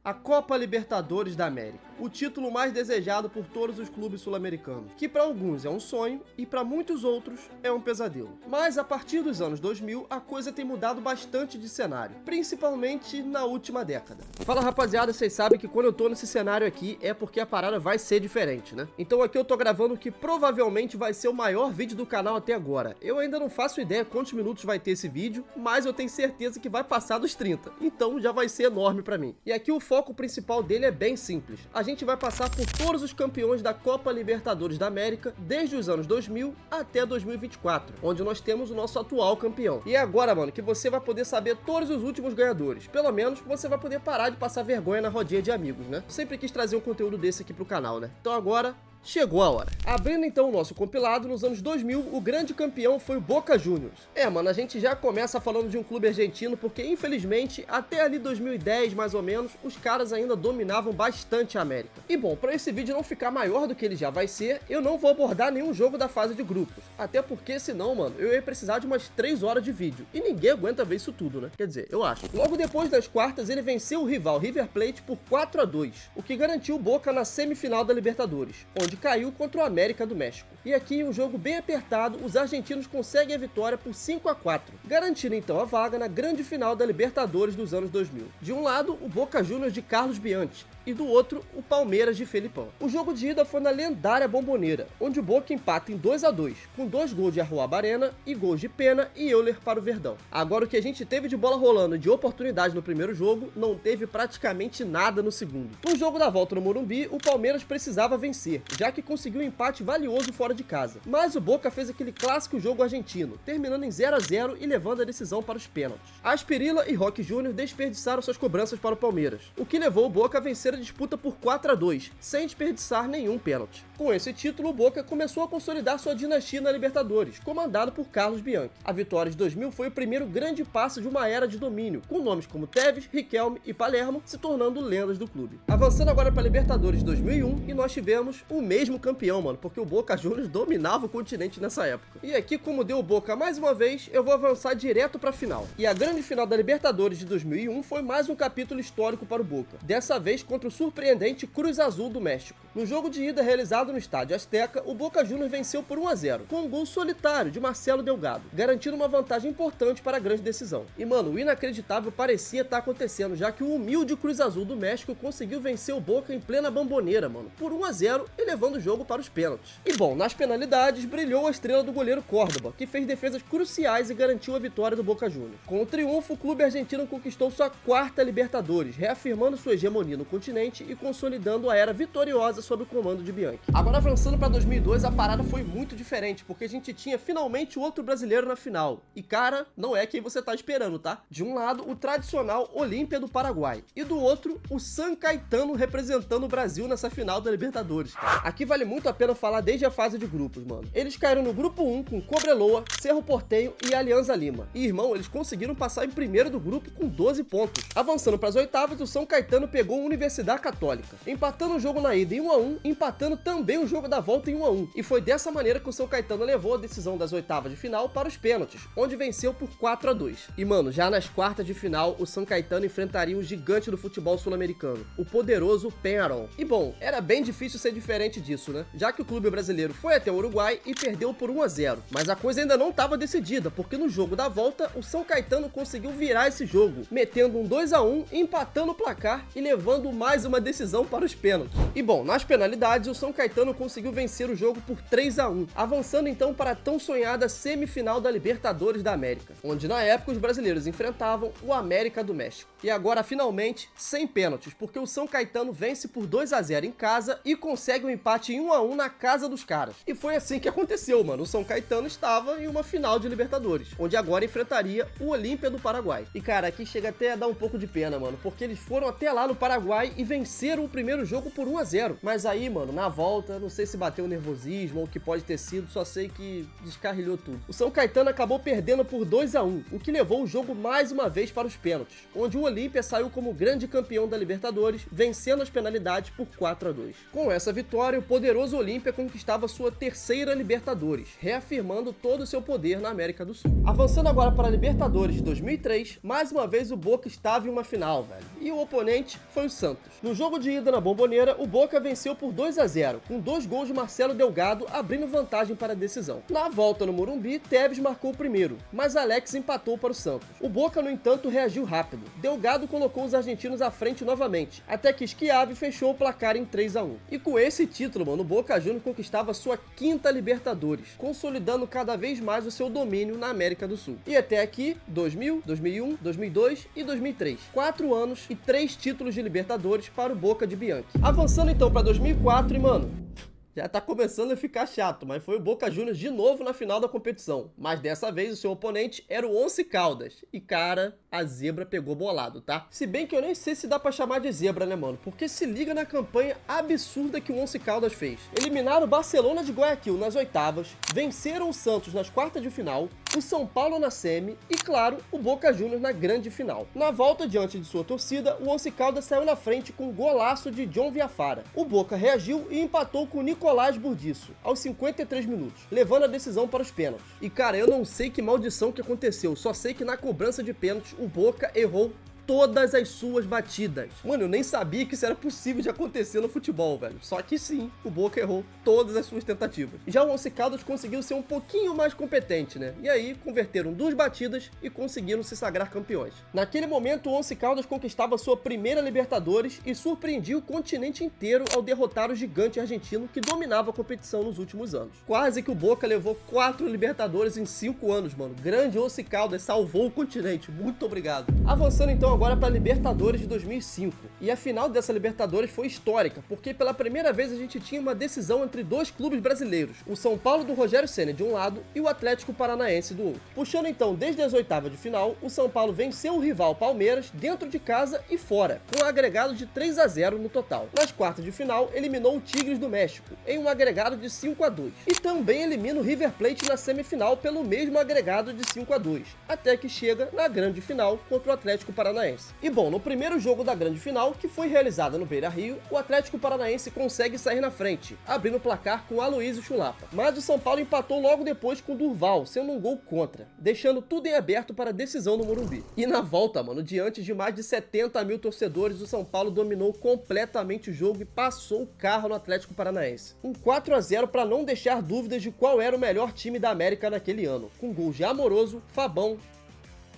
a Copa Libertadores da América, o título mais desejado por todos os clubes sul-americanos, que para alguns é um sonho e para muitos outros é um pesadelo. Mas a partir dos anos 2000, a coisa tem mudado bastante de cenário, principalmente na última década. Fala rapaziada, vocês sabem que quando eu tô nesse cenário aqui é porque a parada vai ser diferente, né? Então aqui eu tô gravando o que provavelmente vai ser o maior vídeo do canal até agora. Eu ainda não faço ideia quantos minutos vai ter esse vídeo, mas eu tenho certeza que vai passar dos 30, então já vai ser enorme pra mim. E aqui o foco principal dele é bem simples. A gente vai passar por todos os campeões da Copa Libertadores da América desde os anos 2000 até 2024, onde nós temos o nosso atual campeão. E é agora, mano, que você vai poder saber todos os últimos ganhadores. Pelo menos você vai poder parar de passar vergonha na rodinha de amigos, né? Eu sempre quis trazer um conteúdo desse aqui pro canal, né? Então agora chegou a hora. Abrindo então o nosso compilado, nos anos 2000, o grande campeão foi o Boca Juniors. Mano, a gente já começa falando de um clube argentino porque, infelizmente, até ali 2010, mais ou menos, os caras ainda dominavam bastante a América. E bom, para esse vídeo não ficar maior do que ele já vai ser, eu não vou abordar nenhum jogo da fase de grupos. Até porque, senão, mano, eu ia precisar de umas 3 horas de vídeo. E ninguém aguenta ver isso tudo, né? Quer dizer, eu acho. Logo depois das quartas, ele venceu o rival River Plate por 4-2, o que garantiu o Boca na semifinal da Libertadores, onde caiu contra o América do México. E aqui, em um jogo bem apertado, os argentinos conseguem a vitória por 5-4, garantindo então a vaga na grande final da Libertadores dos anos 2000. De um lado, o Boca Juniors de Carlos Bianchi, e do outro, o Palmeiras de Felipão. O jogo de ida foi na lendária Bombonera, onde o Boca empata em 2-2, com 2 gols de Arruabarrena Barena e gols de Pena e Euler para o Verdão. Agora, o que a gente teve de bola rolando e de oportunidade no primeiro jogo, não teve praticamente nada no segundo. No jogo da volta no Morumbi, o Palmeiras precisava vencer, já que conseguiu um empate valioso fora de casa. Mas o Boca fez aquele clássico jogo argentino, terminando em 0-0 e levando a decisão para os pênaltis. Asperilla e Roque Júnior desperdiçaram suas cobranças para o Palmeiras, o que levou o Boca a vencer a disputa por 4-2, sem desperdiçar nenhum pênalti. Com esse título, o Boca começou a consolidar sua dinastia na Libertadores, comandado por Carlos Bianchi. A vitória de 2000 foi o primeiro grande passo de uma era de domínio, com nomes como Tevez, Riquelme e Palermo se tornando lendas do clube. Avançando agora para a Libertadores de 2001, e nós tivemos o mesmo campeão, mano, porque o Boca Juniors dominava o continente nessa época. E aqui, como deu o Boca mais uma vez, eu vou avançar direto para a final. E a grande final da Libertadores de 2001 foi mais um capítulo histórico para o Boca, dessa vez contra o surpreendente Cruz Azul do México. No jogo de ida realizado no Estádio Azteca, o Boca Juniors venceu por 1-0, com um gol solitário de Marcelo Delgado, garantindo uma vantagem importante para a grande decisão. E mano, o inacreditável parecia estar acontecendo, já que o humilde Cruz Azul do México conseguiu vencer o Boca em plena Bombonera, mano, por 1-0 e levando o jogo para os pênaltis. E bom, nas penalidades brilhou a estrela do goleiro Córdoba, que fez defesas cruciais e garantiu a vitória do Boca Juniors. Com o triunfo, o clube argentino conquistou sua 4ª Libertadores, reafirmando sua hegemonia no continente e consolidando a era vitoriosa sob o comando de Bianchi. Agora avançando para 2002, a parada foi muito diferente, porque a gente tinha finalmente outro brasileiro na final. E cara, não é quem você tá esperando, tá? De um lado, o tradicional Olímpia do Paraguai, e do outro, o San Caetano representando o Brasil nessa final da Libertadores. Aqui vale muito a pena falar desde a fase de grupos, mano. Eles caíram no grupo 1 com Cobreloa, Cerro Porteño e Alianza Lima. E, irmão, eles conseguiram passar em primeiro do grupo com 12 pontos. Avançando para as oitavas, o São Caetano pegou a Universidade Católica, empatando o jogo na ida em 1-1, empatando também o jogo da volta em 1-1. E foi dessa maneira que o São Caetano levou a decisão das oitavas de final para os pênaltis, onde venceu por 4-2. E, mano, já nas quartas de final, o São Caetano enfrentaria o gigante do futebol sul-americano, o poderoso Peñarol. E bom, era bem difícil ser diferente disso, né? Já que o clube brasileiro foi até o Uruguai e perdeu por 1-0. Mas a coisa ainda não estava decidida, porque no jogo da volta, o São Caetano conseguiu virar esse jogo, metendo um 2-1, empatando o placar e levando mais uma decisão para os pênaltis. E bom, nas penalidades, o São Caetano conseguiu vencer o jogo por 3-1, avançando então para a tão sonhada semifinal da Libertadores da América, onde na época os brasileiros enfrentavam o América do México. E agora, finalmente, sem pênaltis, porque o São Caetano vence por 2-0 em casa e consegue um empate em 1-1 na casa dos caras. E foi assim que aconteceu, mano. O São Caetano estava em uma final de Libertadores, onde agora enfrentaria o Olímpia do Paraguai. E cara, aqui chega até a dar um pouco de pena, mano, porque eles foram até lá no Paraguai e venceram o primeiro jogo por 1-0. Mas aí, mano, na volta, volta, não sei se bateu um nervosismo ou o que pode ter sido, só sei que descarrilhou tudo. O São Caetano acabou perdendo por 2-1, o que levou o jogo mais uma vez para os pênaltis, onde o Olímpia saiu como grande campeão da Libertadores, vencendo as penalidades por 4-2. Com essa vitória, o poderoso Olímpia conquistava sua terceira Libertadores, reafirmando todo o seu poder na América do Sul. Avançando agora para a Libertadores de 2003, mais uma vez o Boca estava em uma final, velho, e o oponente foi o Santos. No jogo de ida na Bombonera, o Boca venceu por 2-0, com 2 gols de Marcelo Delgado abrindo vantagem para a decisão. Na volta no Morumbi, Tevez marcou o primeiro, mas Alex empatou para o Santos. O Boca, no entanto, reagiu rápido. Delgado colocou os argentinos à frente novamente, até que Schiavi fechou o placar em 3-1. E com esse título, mano, o Boca Juniors conquistava sua 5ª Libertadores, consolidando cada vez mais o seu domínio na América do Sul. E até aqui, 2000, 2001, 2002 e 2003. 4 anos e 3 títulos de Libertadores para o Boca de Bianchi. Avançando então para 2004 e, mano, já tá começando a ficar chato, mas foi o Boca Juniors de novo na final da competição. Mas dessa vez o seu oponente era o Once Caldas. E cara, a zebra pegou bolado, tá? Se bem que eu nem sei se dá pra chamar de zebra, né, mano? Porque se liga na campanha absurda que o Once Caldas fez. Eliminaram o Barcelona de Guayaquil nas oitavas, venceram o Santos nas quartas de final, o São Paulo na semi e, claro, o Boca Juniors na grande final. Na volta diante de sua torcida, o Once Caldas saiu na frente com um golaço de John Viafara. O Boca reagiu e empatou com o Nicolás Burdiço, aos 53 minutos, levando a decisão para os pênaltis. E cara, eu não sei que maldição que aconteceu, só sei que na cobrança de pênaltis o Boca errou todas as suas batidas. Mano, eu nem sabia que isso era possível de acontecer no futebol, velho. Só que sim, o Boca errou todas as suas tentativas. Já o Once Caldas conseguiu ser um pouquinho mais competente, né? E aí, converteram 2 batidas e conseguiram se sagrar campeões. Naquele momento, o Once Caldas conquistava sua primeira Libertadores e surpreendia o continente inteiro ao derrotar o gigante argentino que dominava a competição nos últimos anos. Quase que o Boca levou 4 Libertadores em 5 anos, mano. Grande Once Caldas salvou o continente. Muito obrigado. Avançando então agora para a Libertadores de 2005. E a final dessa Libertadores foi histórica, porque pela primeira vez a gente tinha uma decisão entre 2 clubes brasileiros, o São Paulo do Rogério Ceni de um lado e o Atlético Paranaense do outro. Puxando então desde as oitavas de final, o São Paulo venceu o rival Palmeiras dentro de casa e fora, com um agregado de 3-0 no total. Nas quartas de final, eliminou o Tigres do México, em um agregado de 5-2. E também elimina o River Plate na semifinal pelo mesmo agregado de 5-2, até que chega na grande final contra o Atlético Paranaense. E bom, no primeiro jogo da grande final, que foi realizada no Beira-Rio, o Atlético Paranaense consegue sair na frente, abrindo o placar com Aloysio Chulapa. Mas o São Paulo empatou logo depois com o Durval, sendo um gol contra, deixando tudo em aberto para a decisão no Morumbi. E na volta, mano, diante de mais de 70 mil torcedores, o São Paulo dominou completamente o jogo e passou o carro no Atlético Paranaense. Um 4-0 para não deixar dúvidas de qual era o melhor time da América naquele ano, com gols de Amoroso, Fabão,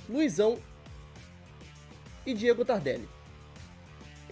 Luizão e Diego Tardelli.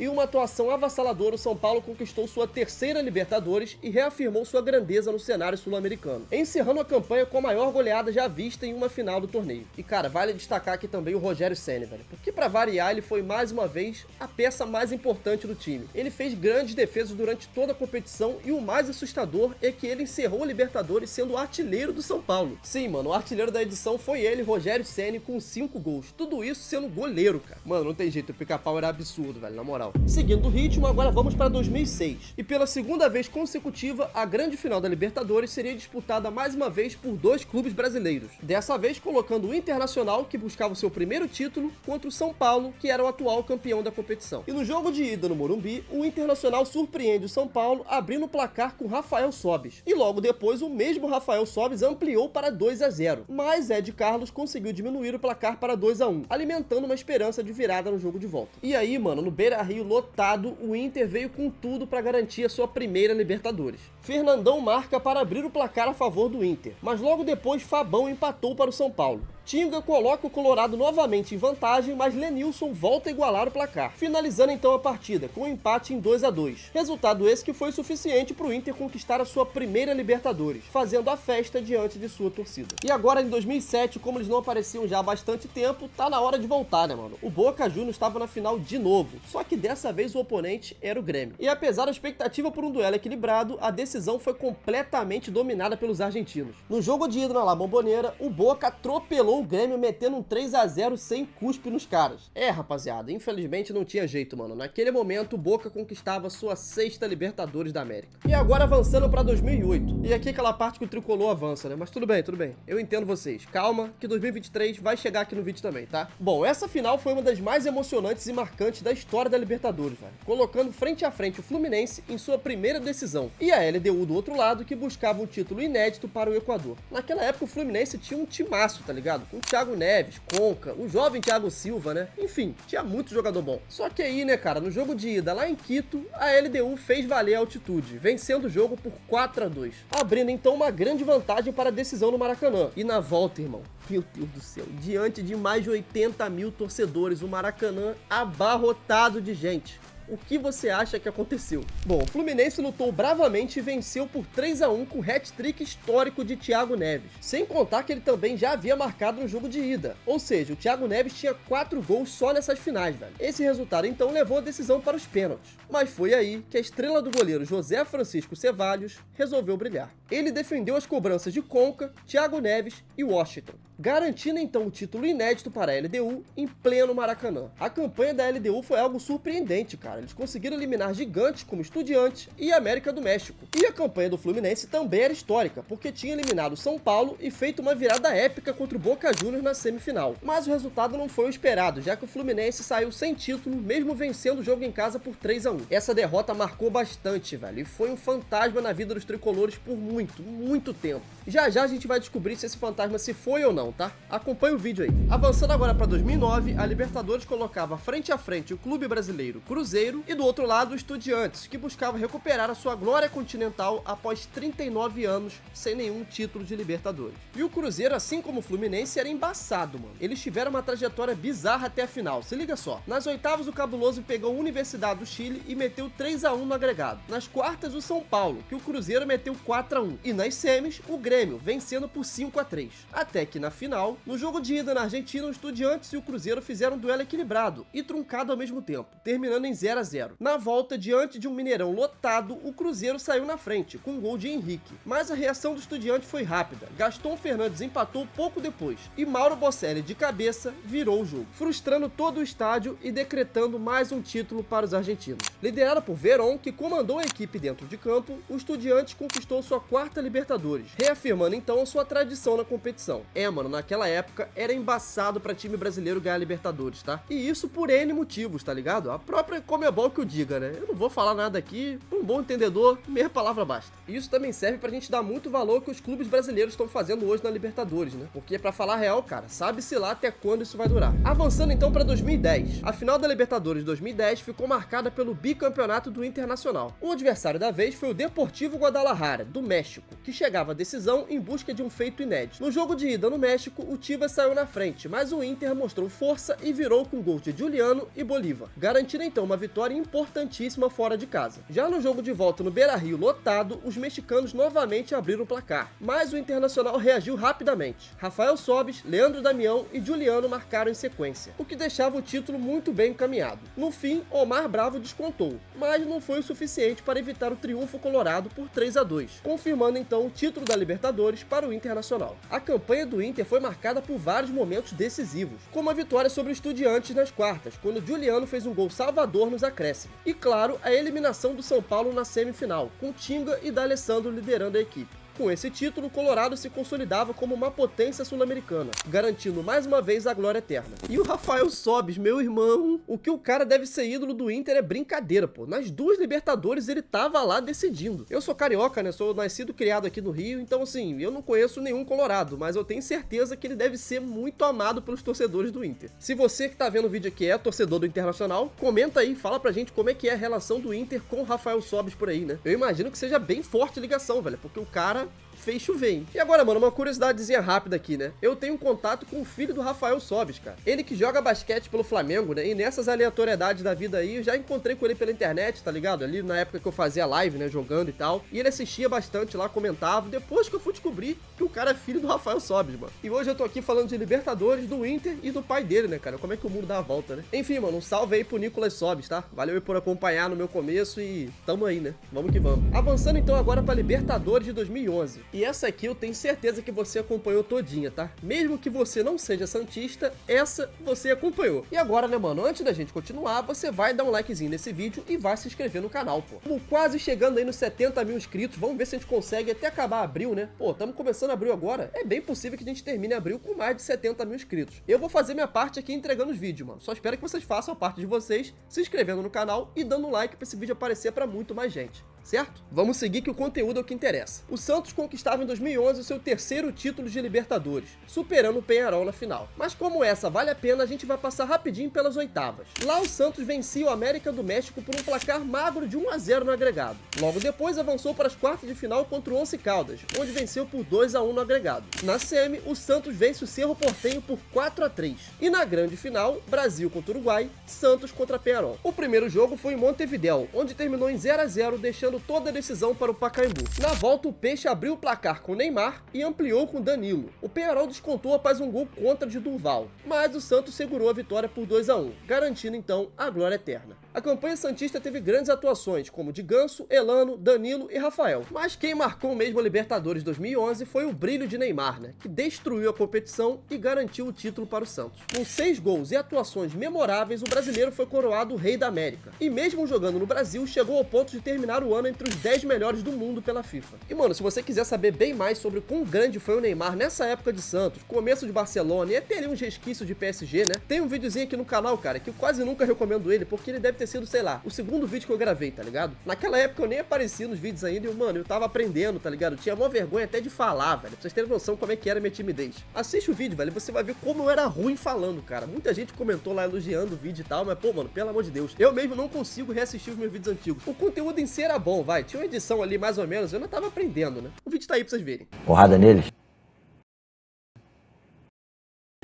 Em uma atuação avassaladora, o São Paulo conquistou sua terceira Libertadores e reafirmou sua grandeza no cenário sul-americano, encerrando a campanha com a maior goleada já vista em uma final do torneio. E cara, vale destacar aqui também o Rogério Ceni, velho, porque pra variar ele foi mais uma vez a peça mais importante do time. Ele fez grandes defesas durante toda a competição e o mais assustador é que ele encerrou a Libertadores sendo o artilheiro do São Paulo. Sim, mano, o artilheiro da edição foi ele, Rogério Ceni, com 5 gols. Tudo isso sendo goleiro, cara. Mano, não tem jeito, o pica-pau era absurdo, velho, na moral. Seguindo o ritmo, agora vamos para 2006. E pela segunda vez consecutiva, a grande final da Libertadores seria disputada mais uma vez por 2 clubes brasileiros. Dessa vez colocando o Internacional, que buscava o seu primeiro título, contra o São Paulo, que era o atual campeão da competição. E no jogo de ida no Morumbi, o Internacional surpreende o São Paulo, abrindo o placar com Rafael Sobis. E logo depois, o mesmo Rafael Sobis ampliou para 2-0. Mas Ed Carlos conseguiu diminuir o placar para 2-1, alimentando uma esperança de virada no jogo de volta. E aí, mano, no Beira-Rio lotado, o Inter veio com tudo para garantir a sua primeira Libertadores. Fernandão marca para abrir o placar a favor do Inter, mas logo depois Fabão empatou para o São Paulo. Tinga coloca o Colorado novamente em vantagem, mas Lenilson volta a igualar o placar, finalizando então a partida com um empate em 2-2. Resultado esse que foi suficiente para o Inter conquistar a sua primeira Libertadores, fazendo a festa diante de sua torcida. E agora em 2007, como eles não apareciam já há bastante tempo, tá na hora de voltar, né, mano? O Boca Juniors estava na final de novo, só que dessa vez o oponente era o Grêmio. E apesar da expectativa por um duelo equilibrado, a decisão foi completamente dominada pelos argentinos. No jogo de ida na La Bombonera, o Boca atropelou o Grêmio metendo um 3-0 sem cuspe nos caras. É, rapaziada, infelizmente não tinha jeito, mano. Naquele momento, o Boca conquistava sua 6ª Libertadores da América. E agora avançando pra 2008. E aqui aquela parte que o Tricolor avança, né? Mas tudo bem, tudo bem. Eu entendo vocês. Calma, que 2023 vai chegar aqui no vídeo também, tá? Bom, essa final foi uma das mais emocionantes e marcantes da história da Libertadores, velho. Colocando frente a frente o Fluminense em sua primeira decisão. E a LDU do outro lado, que buscava um título inédito para o Equador. Naquela época, o Fluminense tinha um timaço, tá ligado? Com o Thiago Neves, Conca, o jovem Thiago Silva, né? Enfim, tinha muito jogador bom. Só que aí, né, cara, no jogo de ida lá em Quito, a LDU fez valer a altitude, vencendo o jogo por 4-2, abrindo então uma grande vantagem para a decisão no Maracanã. E na volta, irmão, meu Deus do céu, diante de mais de 80 mil torcedores, o Maracanã abarrotado de gente. O que você acha que aconteceu? Bom, o Fluminense lutou bravamente e venceu por 3-1 com o hat-trick histórico de Thiago Neves. Sem contar que ele também já havia marcado no jogo de ida. Ou seja, o Thiago Neves tinha 4 gols só nessas finais, velho. Esse resultado então levou a decisão para os pênaltis. Mas foi aí que a estrela do goleiro José Francisco Cevallos resolveu brilhar. Ele defendeu as cobranças de Conca, Thiago Neves e Washington, garantindo então o título inédito para a LDU em pleno Maracanã. A campanha da LDU foi algo surpreendente, cara. Eles conseguiram eliminar gigantes como Estudiantes e América do México. E a campanha do Fluminense também era histórica, porque tinha eliminado São Paulo e feito uma virada épica contra o Boca Juniors na semifinal. Mas o resultado não foi o esperado, já que o Fluminense saiu sem título, mesmo vencendo o jogo em casa por 3-1. Essa derrota marcou bastante, velho, e foi um fantasma na vida dos tricolores por muito tempo. Já já a gente vai descobrir se esse fantasma se foi ou não, tá? Acompanha o vídeo aí. Avançando agora para 2009, a Libertadores colocava frente a frente o clube brasileiro Cruzeiro e do outro lado o Estudiantes, que buscava recuperar a sua glória continental após 39 anos sem nenhum título de Libertadores. E o Cruzeiro, assim como o Fluminense, era embaçado, mano. Eles tiveram uma trajetória bizarra até a final, se liga só. Nas oitavas, o Cabuloso pegou a Universidade do Chile e meteu 3-1 no agregado. Nas quartas, o São Paulo, que o Cruzeiro meteu 4-1. E nas semis, o Grêmio, vencendo por 5-3. Até que na final, no jogo de ida na Argentina, o Estudiantes e o Cruzeiro fizeram um duelo equilibrado e truncado ao mesmo tempo, terminando em 0-0. Na volta, diante de um Mineirão lotado, o Cruzeiro saiu na frente, com um gol de Henrique. Mas a reação do Estudiante foi rápida. Gaston Fernandes empatou pouco depois, e Mauro Bocelli, de cabeça, virou o jogo, frustrando todo o estádio e decretando mais um título para os argentinos. Liderado por Verón, que comandou a equipe dentro de campo, o Estudiante conquistou sua 4ª Libertadores, reafirmando então a sua tradição na competição. Mano, naquela época era embaçado pra time brasileiro ganhar Libertadores, tá? E isso por N motivos, tá ligado? A própria Conmebol que o diga, né? Eu não vou falar nada aqui, pra um bom entendedor, meia palavra basta. Isso também serve pra gente dar muito valor que os clubes brasileiros estão fazendo hoje na Libertadores, né? Porque pra falar a real, cara, sabe-se lá até quando isso vai durar. Avançando então pra 2010. A final da Libertadores 2010 ficou marcada pelo bicampeonato do Internacional. O adversário da vez foi o Deportivo Guadalajara, do México, que chegava à decisão em busca de um feito inédito. No jogo de ida no México, o Tivas saiu na frente, mas o Inter mostrou força e virou com gols de Juliano e Bolívar, garantindo então uma vitória importantíssima fora de casa. Já no jogo de volta no Beira-Rio lotado, os mexicanos novamente abriram o placar, mas o Internacional reagiu rapidamente. Rafael Sobis, Leandro Damião e Juliano marcaram em sequência, o que deixava o título muito bem encaminhado. No fim, Omar Bravo descontou, mas não foi o suficiente para evitar o triunfo colorado por 3-2, confirmando então o título da Libertadores para o Internacional. A campanha do Inter foi marcada por vários momentos decisivos, como a vitória sobre o Estudiantes nas quartas, quando Juliano fez um gol salvador nos acréscimos. E claro, a eliminação do São Paulo na semifinal, com Tinga e D'Alessandro liderando a equipe. Com esse título, o Colorado se consolidava como uma potência sul-americana, garantindo mais uma vez a glória eterna. E o Rafael Sobis, meu irmão, o que o cara deve ser ídolo do Inter é brincadeira, pô. Nas 2 Libertadores ele tava lá decidindo. Eu sou carioca, né? Sou nascido e criado aqui no Rio, então assim, eu não conheço nenhum colorado, mas eu tenho certeza que ele deve ser muito amado pelos torcedores do Inter. Se você que tá vendo o vídeo aqui é torcedor do Internacional, comenta aí, fala pra gente como é que é a relação do Inter com o Rafael Sobis por aí, né? Eu imagino que seja bem forte a ligação, velho, porque o cara fez chover, hein? E agora, mano, uma curiosidadezinha rápida aqui, né? Eu tenho um contato com o filho do Rafael Sobis, cara. Ele que joga basquete pelo Flamengo, né? E nessas aleatoriedades da vida aí, eu já encontrei com ele pela internet, tá ligado? Ali na época que eu fazia live, né? Jogando e tal. E ele assistia bastante lá, comentava. Depois que eu fui descobrir que o cara é filho do Rafael Sobis, mano. E hoje eu tô aqui falando de Libertadores, do Inter e do pai dele, né, cara? Como é que o mundo dá a volta, né? Enfim, mano, um salve aí pro Nicolas Sobis, tá? Valeu aí por acompanhar no meu começo e tamo aí, né? Vamos que vamos. Avançando então agora pra Libertadores de 2011. E essa aqui eu tenho certeza que você acompanhou todinha, tá? Mesmo que você não seja santista, essa você acompanhou. E agora, né, mano, antes da gente continuar, você vai dar um likezinho nesse vídeo e vai se inscrever no canal, pô. Estamos quase chegando aí nos 70 mil inscritos, vamos ver se a gente consegue até acabar abril, né? Pô, estamos começando abril agora, é bem possível que a gente termine abril com mais de 70 mil inscritos. Eu vou fazer minha parte aqui entregando os vídeos, mano. Só espero que vocês façam a parte de vocês, se inscrevendo no canal e dando um like pra esse vídeo aparecer pra muito mais gente. Certo? Vamos seguir que o conteúdo é o que interessa. O Santos conquistava em 2011 o seu terceiro título de Libertadores, superando o Peñarol na final. Mas como essa vale a pena, a gente vai passar rapidinho pelas oitavas. Lá o Santos vencia o América do México por um placar magro de 1-0 no agregado. Logo depois avançou para as quartas de final contra o Once Caldas, onde venceu por 2-1 no agregado. Na semi, o Santos vence o Cerro Porteño por 4-3. E na grande final, Brasil contra Uruguai, Santos contra Peñarol. O primeiro jogo foi em Montevidéu, onde terminou em 0-0, deixando toda a decisão para o Pacaembu. Na volta, o Peixe abriu o placar com Neymar e ampliou com Danilo. O Peñarol descontou após um gol contra de Durval, mas o Santos segurou a vitória por 2-1, garantindo então a glória eterna. A campanha santista teve grandes atuações, como de Ganso, Elano, Danilo e Rafael. Mas quem marcou mesmo a Libertadores 2011 foi o brilho de Neymar, né, que destruiu a competição e garantiu o título para o Santos. Com 6 gols e atuações memoráveis, o brasileiro foi coroado o Rei da América. E mesmo jogando no Brasil, chegou ao ponto de terminar o ano entre os 10 melhores do mundo pela FIFA. E mano, se você quiser saber bem mais sobre o quão grande foi o Neymar nessa época de Santos, começo de Barcelona e até ali uns resquícios de PSG, né? Tem um videozinho aqui no canal, cara, que eu quase nunca recomendo ele, porque ele deve ter sido, sei lá, o segundo vídeo que eu gravei, tá ligado? Naquela época eu nem aparecia nos vídeos ainda e, mano, eu tava aprendendo, tá ligado? Eu tinha mó vergonha até de falar, velho, pra vocês terem noção como é que era minha timidez. Assiste o vídeo, velho, você vai ver como eu era ruim falando, cara. Muita gente comentou lá elogiando o vídeo e tal, mas, pô, mano, pelo amor de Deus, eu mesmo não consigo reassistir os meus vídeos antigos. O conteúdo em si era bom, vai, tinha uma edição ali mais ou menos, eu não tava aprendendo, né? O vídeo tá aí pra vocês verem. Porrada neles?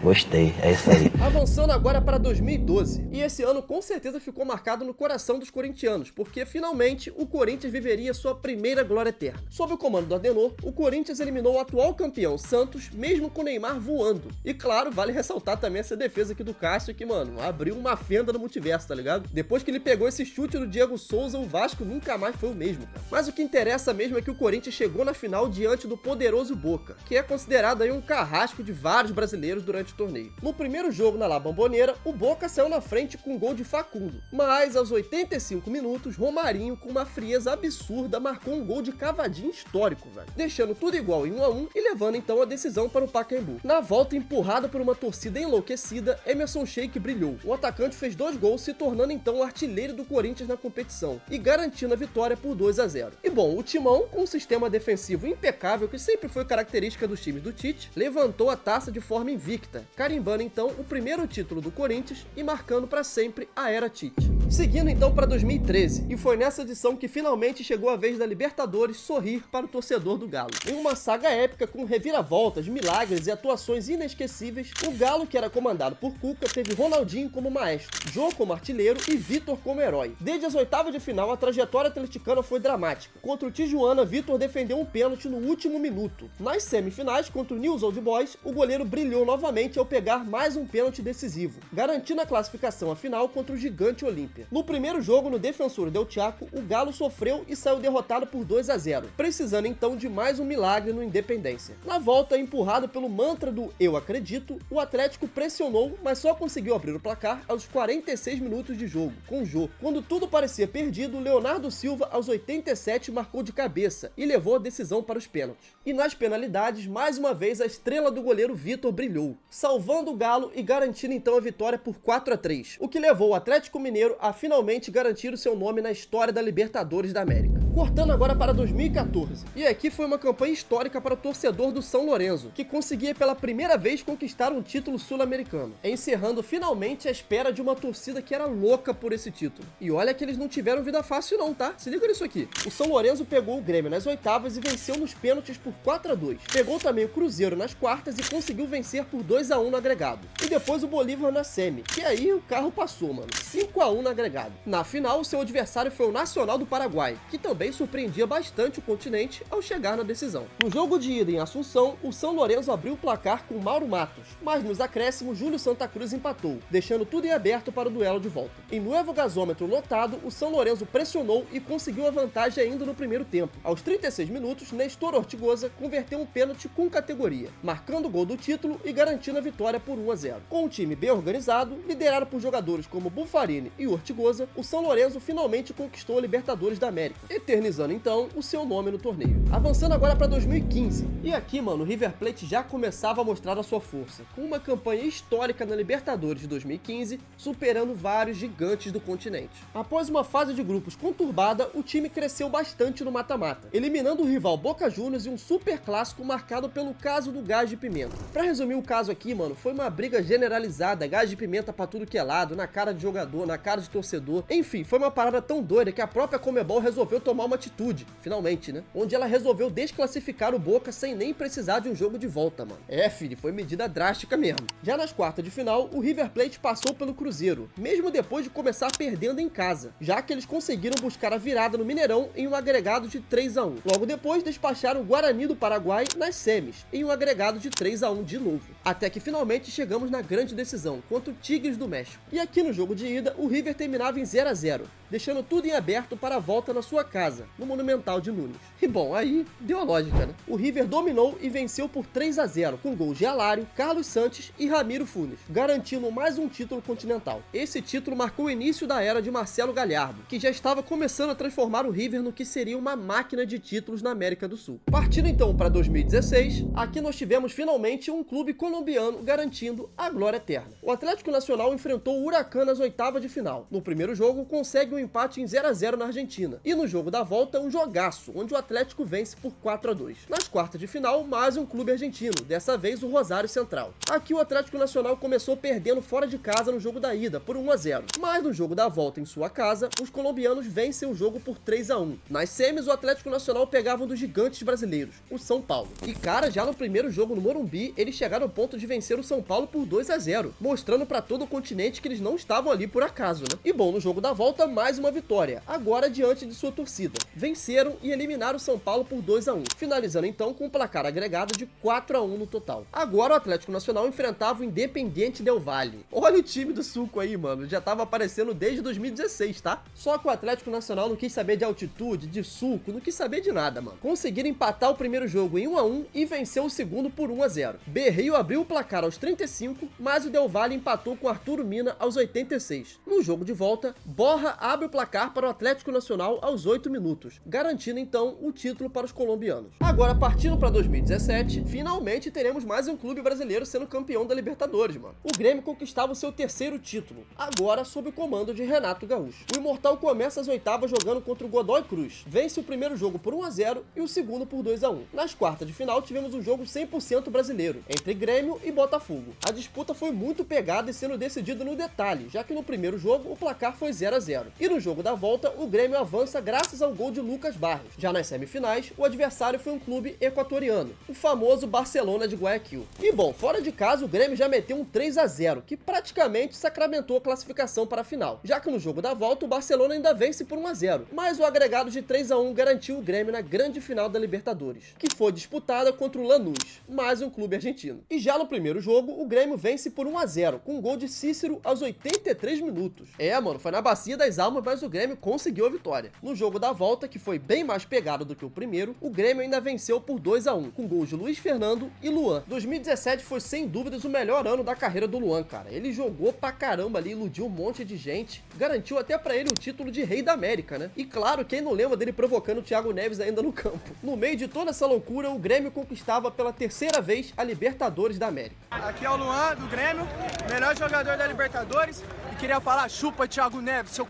Gostei, é isso aí. Avançando agora para 2012, e esse ano com certeza ficou marcado no coração dos corintianos, porque finalmente o Corinthians viveria sua primeira glória eterna. Sob o comando do Adenor, o Corinthians eliminou o atual campeão Santos, mesmo com o Neymar voando. E claro, vale ressaltar também essa defesa aqui do Cássio, que, mano, abriu uma fenda no multiverso, tá ligado? Depois que ele pegou esse chute do Diego Souza, o Vasco nunca mais foi o mesmo, cara. Mas o que interessa mesmo é que o Corinthians chegou na final diante do poderoso Boca, que é considerado aí um carrasco de vários brasileiros durante o torneio. No primeiro jogo na La Bombonera, o Boca saiu na frente com um gol de Facundo, mas aos 85 minutos, Romarinho, com uma frieza absurda, marcou um gol de cavadinho histórico, velho, deixando tudo igual em 1-1 e levando então a decisão para o Pacaembu. Na volta, empurrado por uma torcida enlouquecida, Emerson Sheik brilhou. O atacante fez 2 gols, se tornando então o artilheiro do Corinthians na competição e garantindo a vitória por 2-0. E bom, o Timão, com um sistema defensivo impecável que sempre foi característica dos times do Tite, levantou a taça de forma invicta, carimbando então o primeiro título do Corinthians e marcando para sempre a era Tite. Seguindo então para 2013, e foi nessa edição que finalmente chegou a vez da Libertadores sorrir para o torcedor do Galo. Em uma saga épica com reviravoltas, milagres e atuações inesquecíveis, o Galo, que era comandado por Cuca, teve Ronaldinho como maestro, Jô como artilheiro e Vitor como herói. Desde as oitavas de final, a trajetória atleticana foi dramática. Contra o Tijuana, Vitor defendeu um pênalti no último minuto. Nas semifinais, contra o News Old Boys, o goleiro brilhou novamente ao pegar mais um pênalti decisivo, garantindo a classificação à final contra o gigante Olímpia. No primeiro jogo, no Defensor del Chaco, o Galo sofreu e saiu derrotado por 2-0, precisando então de mais um milagre no Independência. Na volta, empurrado pelo mantra do "eu acredito", o Atlético pressionou, mas só conseguiu abrir o placar aos 46 minutos de jogo, com Jô. Quando tudo parecia perdido, Leonardo Silva, aos 87, marcou de cabeça e levou a decisão para os pênaltis. E nas penalidades, mais uma vez, a estrela do goleiro Vitor brilhou, salvando o Galo e garantindo então a vitória por 4-3, o que levou o Atlético Mineiro a finalmente garantir o seu nome na história da Libertadores da América. Cortando agora para 2014, e aqui foi uma campanha histórica para o torcedor do São Lourenço, que conseguia pela primeira vez conquistar um título sul-americano, encerrando finalmente a espera de uma torcida que era louca por esse título. E olha que eles não tiveram vida fácil não, tá? Se liga nisso aqui. O São Lourenço pegou o Grêmio nas oitavas e venceu nos pênaltis por 4-2. Pegou também o Cruzeiro nas quartas e conseguiu vencer por 2-1 no agregado. E depois o Bolívar na semi, que aí o carro passou, mano. 5-1 na agregado. Na final, seu adversário foi o Nacional do Paraguai, que também surpreendia bastante o continente ao chegar na decisão. No jogo de ida em Assunção, o São Lourenço abriu o placar com Mauro Matos, mas nos acréscimos, Júlio Santa Cruz empatou, deixando tudo em aberto para o duelo de volta. Em novo gasômetro lotado, o São Lourenço pressionou e conseguiu a vantagem ainda no primeiro tempo. Aos 36 minutos, Nestor Ortigosa converteu um pênalti com categoria, marcando o gol do título e garantindo a vitória por 1-0. Com um time bem organizado, liderado por jogadores como Buffarini e Ortigosa, o São Lourenço finalmente conquistou a Libertadores da América, eternizando então o seu nome no torneio. Avançando agora para 2015. E aqui, mano, o River Plate já começava a mostrar a sua força, com uma campanha histórica na Libertadores de 2015, superando vários gigantes do continente. Após uma fase de grupos conturbada, o time cresceu bastante no mata-mata, eliminando o rival Boca Juniors em um super clássico marcado pelo caso do gás de pimenta. Pra resumir o caso aqui, mano, foi uma briga generalizada, gás de pimenta pra tudo que é lado, na cara de jogador, na cara de torcedor. Enfim, foi uma parada tão doida que a própria Conmebol resolveu tomar uma atitude, finalmente, né? Onde ela resolveu desclassificar o Boca sem nem precisar de um jogo de volta, mano. É, filho, foi medida drástica mesmo. Já nas quartas de final, o River Plate passou pelo Cruzeiro, mesmo depois de começar perdendo em casa, já que eles conseguiram buscar a virada no Mineirão em um agregado de 3-1. Logo depois, despacharam o Guarani do Paraguai nas semis, em um agregado de 3-1 de novo. Até que finalmente chegamos na grande decisão, contra o Tigres do México. E aqui no jogo de ida, o River terminava em 0-0, deixando tudo em aberto para a volta na sua casa, no Monumental de Nunes. E bom, aí deu a lógica, né? O River dominou e venceu por 3-0, com gols de Alário, Carlos Sanches e Ramiro Funes, garantindo mais um título continental. Esse título marcou o início da era de Marcelo Galhardo, que já estava começando a transformar o River no que seria uma máquina de títulos na América do Sul. Partindo então para 2016, aqui nós tivemos finalmente um clube colombiano garantindo a glória eterna. O Atlético Nacional enfrentou o Huracán nas oitavas de final. No primeiro jogo, consegue um empate em 0-0 na Argentina. E no jogo da volta, um jogaço, onde o Atlético vence por 4-2. Nas quartas de final, mais um clube argentino, dessa vez o Rosário Central. Aqui o Atlético Nacional começou perdendo fora de casa no jogo da ida, por 1-0. Mas no jogo da volta em sua casa, os colombianos vencem o jogo por 3-1. Nas semis, o Atlético Nacional pegava um dos gigantes brasileiros, o São Paulo. E cara, já no primeiro jogo no Morumbi, eles chegaram ao ponto de vencer o São Paulo por 2-0, mostrando para todo o continente que eles não estavam ali por acaso, né? E bom, no jogo da volta, mais uma vitória, agora diante de sua torcida. Venceram e eliminaram o São Paulo por 2-1, finalizando então com um placar agregado de 4-1 no total. Agora o Atlético Nacional enfrentava o Independiente Del Valle. Olha o time do Suco aí, mano, já tava aparecendo desde 2016, tá? Só que o Atlético Nacional não quis saber de altitude, de suco, não quis saber de nada, mano. Conseguiram empatar o primeiro jogo em 1-1 e venceu o segundo por 1-0. Berrio abriu o placar aos 35, mas o Del Valle empatou com Arturo Mina aos 86. No jogo de volta, Borja abre o placar para o Atlético Nacional aos 8 minutos, garantindo então o título para os colombianos. Agora, partindo para 2017, finalmente teremos mais um clube brasileiro sendo campeão da Libertadores, mano. O Grêmio conquistava o seu terceiro título, agora sob o comando de Renato Gaúcho. O Imortal começa as oitavas jogando contra o Godoy Cruz, vence o primeiro jogo por 1-0 e o segundo por 2-1. Nas quartas de final tivemos um jogo 100% brasileiro, entre Grêmio e Botafogo. A disputa foi muito pegada e sendo decidida no detalhe, já que no primeiro jogo o placar foi 0-0. E no jogo da volta, o Grêmio avança graças ao gol de Lucas Barros. Já nas semifinais, o adversário foi um clube equatoriano, o famoso Barcelona de Guayaquil. E bom, fora de casa, o Grêmio já meteu um 3-0, que praticamente sacramentou a classificação para a final, já que no jogo da volta o Barcelona ainda vence por 1-0, mas o agregado de 3-1 garantiu o Grêmio na grande final da Libertadores, que foi disputada contra o Lanús, mais um clube argentino. E já no primeiro jogo, o Grêmio vence por 1-0, com um gol de Cícero aos 83 minutos. É, mano, foi na bacia das almas, mas o Grêmio conseguiu a vitória. No jogo da volta, que foi bem mais pegado do que o primeiro, o Grêmio ainda venceu por 2-1, com gols de Luiz Fernando e Luan. 2017 foi sem dúvidas o melhor ano da carreira do Luan, cara. Ele jogou pra caramba ali, iludiu um monte de gente, garantiu até pra ele o título de Rei da América, né? E claro, quem não lembra dele provocando o Thiago Neves ainda no campo. No meio de toda essa loucura, o Grêmio conquistava pela terceira vez a Libertadores da América. Aqui é o Luan, do Grêmio, melhor jogador da Libertadores, e queria falar, chupa Thiago Neves, seu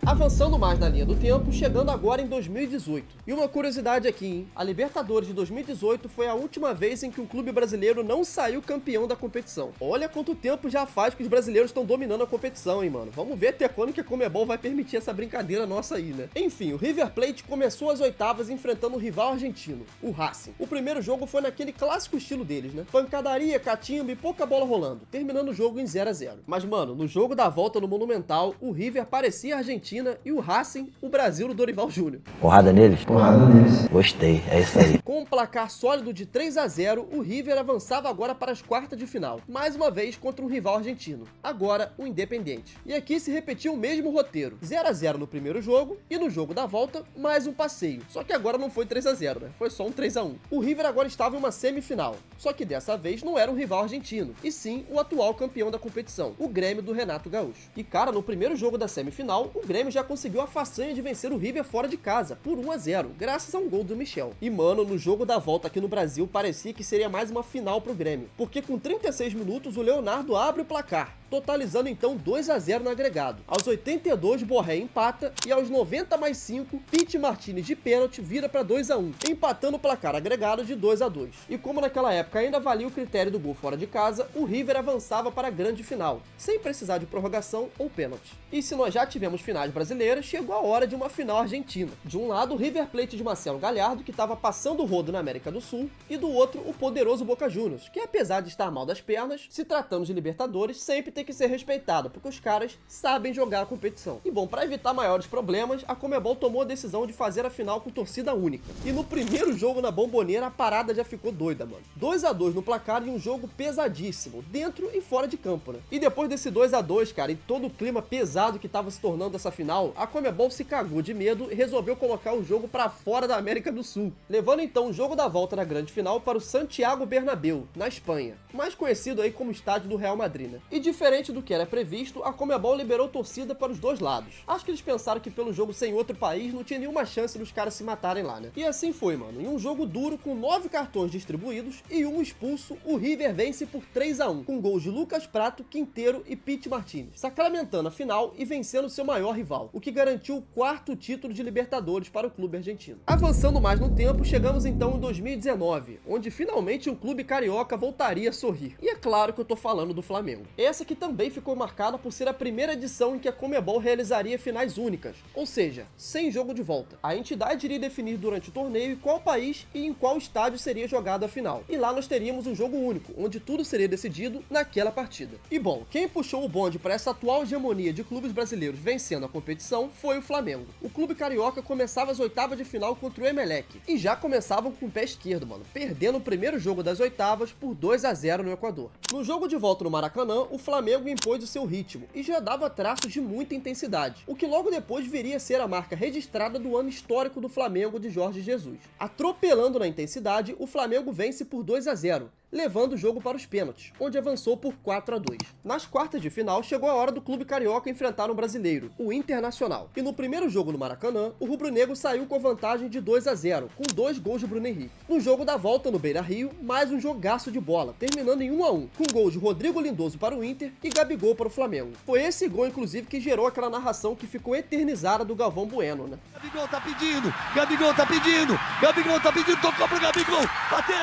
Avançando mais na linha do tempo, chegando agora em 2018. E uma curiosidade aqui, hein? A Libertadores de 2018 foi a última vez em que um clube brasileiro não saiu campeão da competição. Olha quanto tempo já faz que os brasileiros estão dominando a competição, hein, mano? Vamos ver até quando que a Conmebol vai permitir essa brincadeira nossa aí, né? Enfim, o River Plate começou as oitavas enfrentando o rival argentino, o Racing. O primeiro jogo foi naquele clássico estilo deles, né? Pancadaria, catimba e pouca bola rolando, terminando o jogo em 0-0. Mas, mano, no jogo da volta no Monumental, o River parecia a Argentina e o Racing, o Brasil do Dorival Júnior. Porrada neles? Porrada neles. Gostei, é isso aí. Com um placar sólido de 3-0, o River avançava agora para as quartas de final, mais uma vez contra um rival argentino, agora o Independiente. E aqui se repetia o mesmo roteiro, 0-0 no primeiro jogo e no jogo da volta, mais um passeio. Só que agora não foi 3-0, né? Foi só um 3-1. O River agora estava em uma semifinal, só que dessa vez não era um rival argentino, e sim o atual campeão da competição, o Grêmio do Renato Gaúcho. E cara, no primeiro jogo da semifinal, o Grêmio já conseguiu a façanha de vencer o River fora de casa, por 1-0, graças a um gol do Michel. E mano, no jogo da volta aqui no Brasil, parecia que seria mais uma final pro Grêmio, porque com 36 minutos o Leonardo abre o placar, totalizando então 2-0 no agregado. Aos 82, Borré empata e aos 90 mais 5, Pity Martinez de pênalti vira para 2-1, empatando o placar agregado de 2-2. E como naquela época ainda valia o critério do gol fora de casa, o River avançava para a grande final, sem precisar de prorrogação ou pênalti. E se nós já tivemos finais brasileiras, chegou a hora de uma final argentina. De um lado, o River Plate de Marcelo Gallardo, que estava passando o rodo na América do Sul, e do outro, o poderoso Boca Juniors, que apesar de estar mal das pernas, se tratando de Libertadores, sempre tem que ser respeitado, porque os caras sabem jogar a competição. E bom, para evitar maiores problemas, a Conmebol tomou a decisão de fazer a final com torcida única. E no primeiro jogo na Bombonera, a parada já ficou doida, mano. 2-2 no placar e um jogo pesadíssimo, dentro e fora de campo, né? E depois desse 2-2, cara, e todo o clima pesado que tava se tornando essa final, a Conmebol se cagou de medo e resolveu colocar o jogo pra fora da América do Sul, levando então o jogo da volta na grande final para o Santiago Bernabéu, na Espanha, mais conhecido aí como estádio do Real Madrid, né? E diferente do que era previsto, a Conmebol liberou torcida para os dois lados. Acho que eles pensaram que pelo jogo sem outro país não tinha nenhuma chance dos caras se matarem lá, né? E assim foi, mano. Em um jogo duro com 9 cartões distribuídos e um expulso, o River vence por 3-1, com gols de Lucas Prato, Quinteiro e Pity Martinez, sacramentando a final e vencendo seu maior rival, o que garantiu o 4º título de Libertadores para o clube argentino. Avançando mais no tempo, chegamos então em 2019, onde finalmente o clube carioca voltaria a sorrir. E é claro que eu tô falando do Flamengo. Essa que também ficou marcada por ser a primeira edição em que a Conmebol realizaria finais únicas, ou seja, sem jogo de volta. A entidade iria definir durante o torneio em qual país e em qual estádio seria jogada a final. E lá nós teríamos um jogo único, onde tudo seria decidido naquela partida. E bom, quem puxou o bonde para essa atual hegemonia de clubes brasileiros vencendo a competição foi o Flamengo. O clube carioca começava as oitavas de final contra o Emelec, e já começavam com o pé esquerdo, mano, perdendo o primeiro jogo das oitavas por 2-0 no Equador. No jogo de volta no Maracanã, o Flamengo impôs o seu ritmo e já dava traços de muita intensidade, o que logo depois viria a ser a marca registrada do ano histórico do Flamengo de Jorge Jesus. Atropelando na intensidade, o Flamengo vence por 2-0, levando o jogo para os pênaltis, onde avançou por 4-2. Nas quartas de final, chegou a hora do clube carioca enfrentar um brasileiro, o Internacional. E no primeiro jogo no Maracanã, o rubro-negro saiu com vantagem de 2-0, com 2 gols de Bruno Henrique. No jogo da volta no Beira-Rio, mais um jogaço de bola, terminando em 1-1, com gols de Rodrigo Lindoso para o Inter e Gabigol para o Flamengo. Foi esse gol, inclusive, que gerou aquela narração que ficou eternizada do Galvão Bueno, né? Gabigol tá pedindo, Gabigol tá pedindo, Gabigol tá pedindo, tocou pro Gabigol, bateu!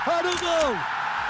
Olha o gol!